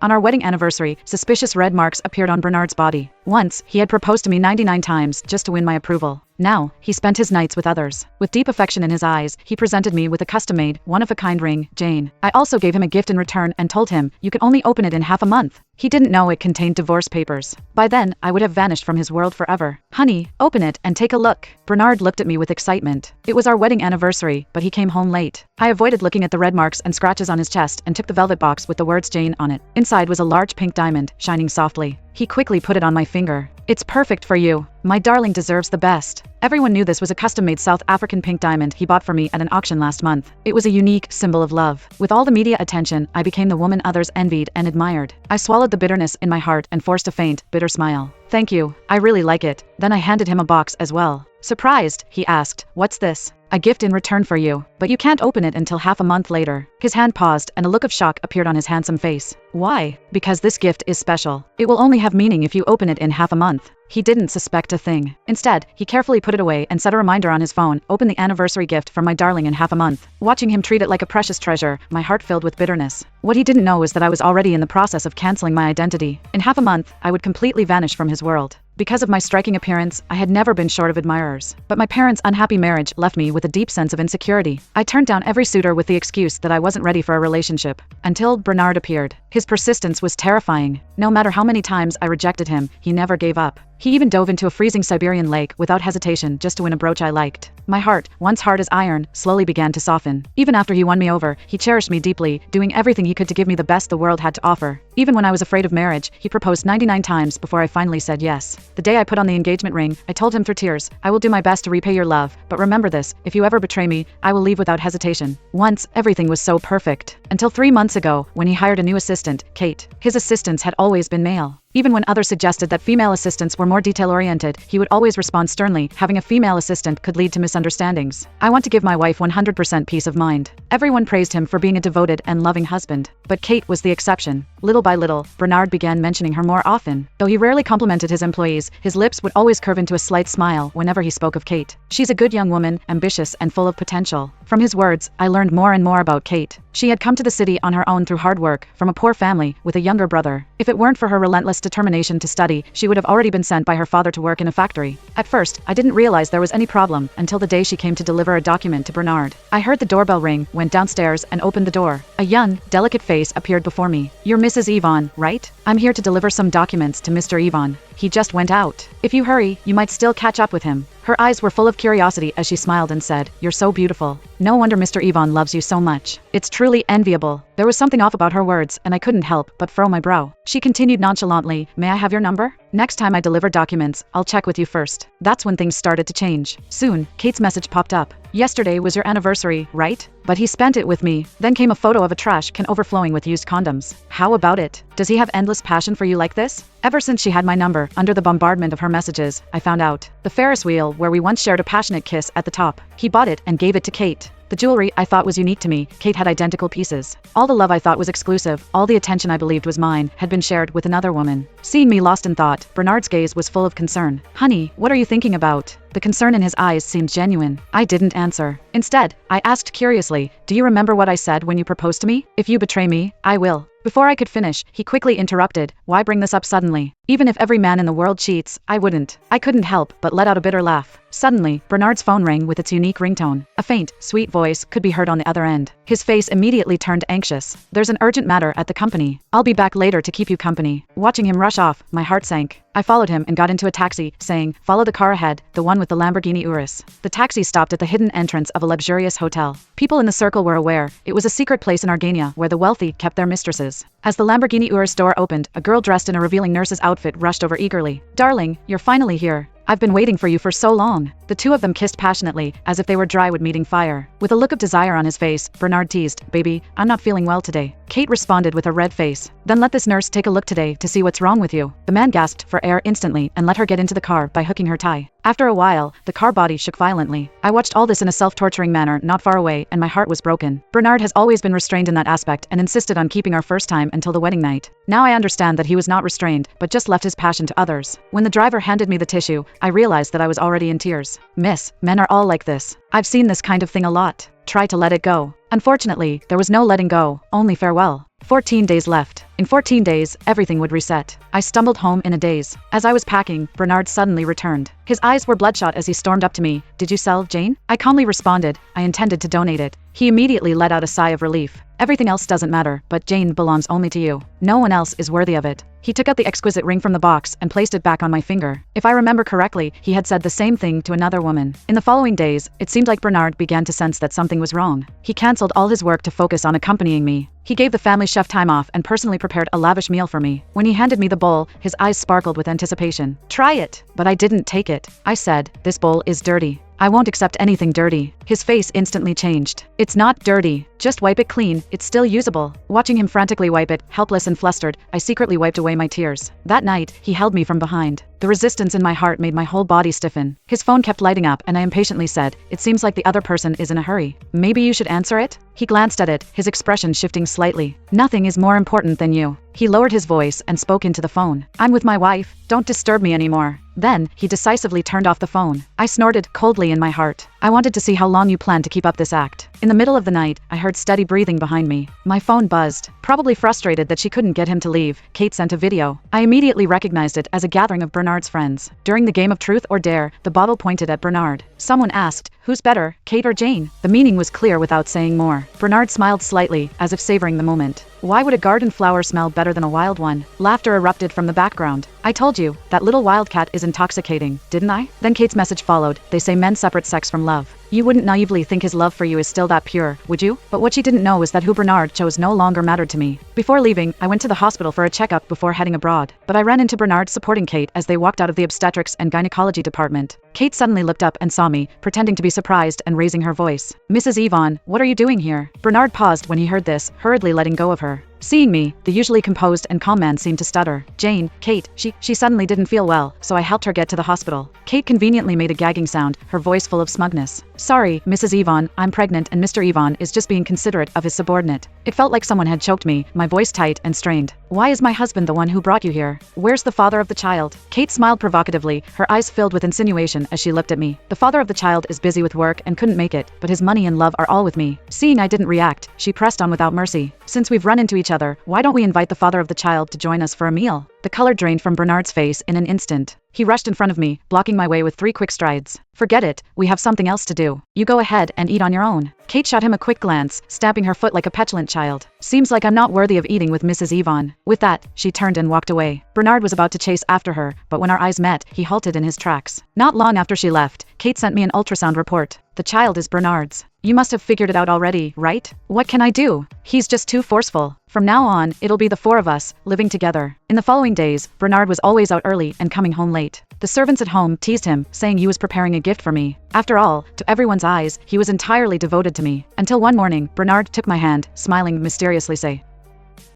On our wedding anniversary, suspicious red marks appeared on Bernard's body. Once, he had proposed to me 99 times just to win my approval. Now, he spent his nights with others. With deep affection in his eyes, he presented me with a custom-made, one-of-a-kind ring, Jane. I also gave him a gift in return and told him you could only open it in half a month. He didn't know it contained divorce papers. By then, I would have vanished from his world forever. Honey, open it and take a look. Bernard looked at me with excitement. It was our wedding anniversary, but he came home late. I avoided looking at the red marks and scratches on his chest and took the velvet box with the words Jane on it. Inside was a large pink diamond, shining softly. He quickly put it on my finger. It's perfect for you. My darling deserves the best. Everyone knew this was a custom-made South African pink diamond he bought for me at an auction last month. It was a unique symbol of love. With all the media attention, I became the woman others envied and admired. I swallowed the bitterness in my heart and forced a faint, bitter smile. Thank you. I really like it. Then I handed him a box as well. Surprised, he asked, "What's this?" "A gift in return for you. But you can't open it until half a month later." His hand paused and a look of shock appeared on his handsome face. "Why?" "Because this gift is special. It will only have meaning if you open it in half a month." He didn't suspect a thing. Instead, he carefully put it away and set a reminder on his phone, "Open the anniversary gift from my darling in half a month." Watching him treat it like a precious treasure, my heart filled with bitterness. What he didn't know is that I was already in the process of canceling my identity. In half a month, I would completely vanish from his world. Because of my striking appearance, I had never been short of admirers. But my parents' unhappy marriage left me with a deep sense of insecurity. I turned down every suitor with the excuse that I wasn't ready for a relationship. Until Bernard appeared. His persistence was terrifying. No matter how many times I rejected him, he never gave up. He even dove into a freezing Siberian lake without hesitation just to win a brooch I liked. My heart, once hard as iron, slowly began to soften. Even after he won me over, he cherished me deeply, doing everything he could to give me the best the world had to offer. Even when I was afraid of marriage, he proposed 99 times before I finally said yes. The day I put on the engagement ring, I told him through tears, "I will do my best to repay your love, but remember this, if you ever betray me, I will leave without hesitation." Once, everything was so perfect. Until 3 months ago, when he hired a new assistant, Kate. His assistants had always been male. Even when others suggested that female assistants were more detail-oriented, he would always respond sternly, "Having a female assistant could lead to misunderstandings. I want to give my wife 100% peace of mind." Everyone praised him for being a devoted and loving husband. But Kate was the exception. Little by little, Bernard began mentioning her more often. Though he rarely complimented his employees, his lips would always curve into a slight smile whenever he spoke of Kate. "She's a good young woman, ambitious and full of potential." From his words, I learned more and more about Kate. She had come to the city on her own through hard work, from a poor family, with a younger brother. If it weren't for her relentless determination to study, she would have already been sent by her father to work in a factory. At first, I didn't realize there was any problem until the day she came to deliver a document to Bernard. I heard the doorbell ring, went downstairs, and opened the door. A young, delicate face appeared before me. "You're Mrs. Yvonne, right? I'm here to deliver some documents to Mr. Yvonne. He just went out. If you hurry, you might still catch up with him." Her eyes were full of curiosity as she smiled and said, "You're so beautiful. No wonder Mr. Yvonne loves you so much. It's truly enviable." There was something off about her words, and I couldn't help but furrow my brow. She continued nonchalantly, "May I have your number? Next time I deliver documents, I'll check with you first." That's when things started to change. Soon, Kate's message popped up. "Yesterday was your anniversary, right? But he spent it with me." Then came a photo of a trash can overflowing with used condoms. "How about it? Does he have endless passion for you like this?" Ever since she had my number, under the bombardment of her messages, I found out. The Ferris wheel, where we once shared a passionate kiss at the top. He bought it and gave it to Kate. The jewelry I thought was unique to me, Kate had identical pieces. All the love I thought was exclusive, all the attention I believed was mine, had been shared with another woman. Seeing me lost in thought, Bernard's gaze was full of concern. "Honey, what are you thinking about?" The concern in his eyes seemed genuine. I didn't answer. Instead, I asked curiously, "Do you remember what I said when you proposed to me? If you betray me, I will." Before I could finish, he quickly interrupted, "Why bring this up suddenly? Even if every man in the world cheats, I wouldn't." I couldn't help but let out a bitter laugh. Suddenly, Bernard's phone rang with its unique ringtone. A faint, sweet voice could be heard on the other end. His face immediately turned anxious. "There's an urgent matter at the company. I'll be back later to keep you company." Watching him rush off, my heart sank. I followed him and got into a taxi, saying, "Follow the car ahead, the one with the Lamborghini Urus." The taxi stopped at the hidden entrance of a luxurious hotel. People in the circle were aware. It was a secret place in Argania where the wealthy kept their mistresses. As the Lamborghini Urus door opened, a girl dressed in a revealing nurse's outfit rushed over eagerly. "Darling, you're finally here. I've been waiting for you for so long." The two of them kissed passionately, as if they were dry wood meeting fire. With a look of desire on his face, Bernard teased, "Baby, I'm not feeling well today." Kate responded with a red face. "Then let this nurse take a look today to see what's wrong with you." The man gasped for air instantly and let her get into the car by hooking her tie. After a while, the car body shook violently. I watched all this in a self-torturing manner not far away, and my heart was broken. Bernard has always been restrained in that aspect and insisted on keeping our first time until the wedding night. Now I understand that he was not restrained, but just left his passion to others. When the driver handed me the tissue, I realized that I was already in tears. "Miss, men are all like this. I've seen this kind of thing a lot. Try to let it go." Unfortunately, there was no letting go, only farewell. 14 days left. In 14 days, everything would reset. I stumbled home in a daze. As I was packing, Bernard suddenly returned. His eyes were bloodshot as he stormed up to me. "Did you sell Jane?" I calmly responded, "I intended to donate it." He immediately let out a sigh of relief. "Everything else doesn't matter, but Jane belongs only to you. No one else is worthy of it." He took out the exquisite ring from the box and placed it back on my finger. If I remember correctly, he had said the same thing to another woman. In the following days, it seemed like Bernard began to sense that something was wrong. He cancelled all his work to focus on accompanying me. He gave the family chef time off and personally prepared a lavish meal for me. When he handed me the bowl, his eyes sparkled with anticipation. "Try it." But I didn't take it. I said, "This bowl is dirty. I won't accept anything dirty." His face instantly changed. "It's not dirty. Just wipe it clean. It's still usable." Watching him frantically wipe it, helpless and flustered, I secretly wiped away my tears. That night, he held me from behind. The resistance in my heart made my whole body stiffen. His phone kept lighting up and I impatiently said, "It seems like the other person is in a hurry. Maybe you should answer it?" He glanced at it, his expression shifting slightly. "Nothing is more important than you." He lowered his voice and spoke into the phone. "I'm with my wife. Don't disturb me anymore." Then, he decisively turned off the phone. I snorted coldly in my heart. I wanted to see how long you planned to keep up this act. In the middle of the night, I heard steady breathing behind me. My phone buzzed. Probably frustrated that she couldn't get him to leave, Kate sent a video. I immediately recognized it as a gathering of Bernard's friends. During the game of Truth or Dare, the bottle pointed at Bernard. Someone asked, "Who's better, Kate or Jane?" The meaning was clear without saying more. Bernard smiled slightly, as if savoring the moment. "Why would a garden flower smell better than a wild one?" Laughter erupted from the background. "I told you, that little wildcat is intoxicating, didn't I?" Then Kate's message followed. "They say men separate sex from love. You wouldn't naively think his love for you is still that pure, would you?" But what she didn't know was that who Bernard chose no longer mattered to me. Before leaving, I went to the hospital for a checkup before heading abroad. But I ran into Bernard supporting Kate as they walked out of the obstetrics and gynecology department. Kate suddenly looked up and saw me, pretending to be surprised and raising her voice. "Mrs. Yvonne, what are you doing here?" Bernard paused when he heard this, hurriedly letting go of her. Seeing me, the usually composed and calm man seemed to stutter. "Jane, Kate, she suddenly didn't feel well, so I helped her get to the hospital." Kate conveniently made a gagging sound, her voice full of smugness. "Sorry, Mrs. Yvonne, I'm pregnant and Mr. Yvonne is just being considerate of his subordinate." It felt like someone had choked me, my voice tight and strained. "Why is my husband the one who brought you here? Where's the father of the child?" Kate smiled provocatively, her eyes filled with insinuation as she looked at me. "The father of the child is busy with work and couldn't make it, but his money and love are all with me." Seeing I didn't react, she pressed on without mercy. "Since we've run into each other, why don't we invite the father of the child to join us for a meal?" The color drained from Bernard's face in an instant. He rushed in front of me, blocking my way with 3 quick strides. "Forget it, we have something else to do. You go ahead and eat on your own." Kate shot him a quick glance, stamping her foot like a petulant child. "Seems like I'm not worthy of eating with Mrs. Yvonne." With that, she turned and walked away. Bernard was about to chase after her, but when our eyes met, he halted in his tracks. Not long after she left, Kate sent me an ultrasound report. "The child is Bernard's. You must have figured it out already, right?" "What can I do? He's just too forceful. From now on, it'll be the 4 of us, living together." In the following days, Bernard was always out early and coming home late. The servants at home teased him, saying he was preparing a gift for me. After all, to everyone's eyes, he was entirely devoted to me. Until one morning, Bernard took my hand, smiling mysteriously say,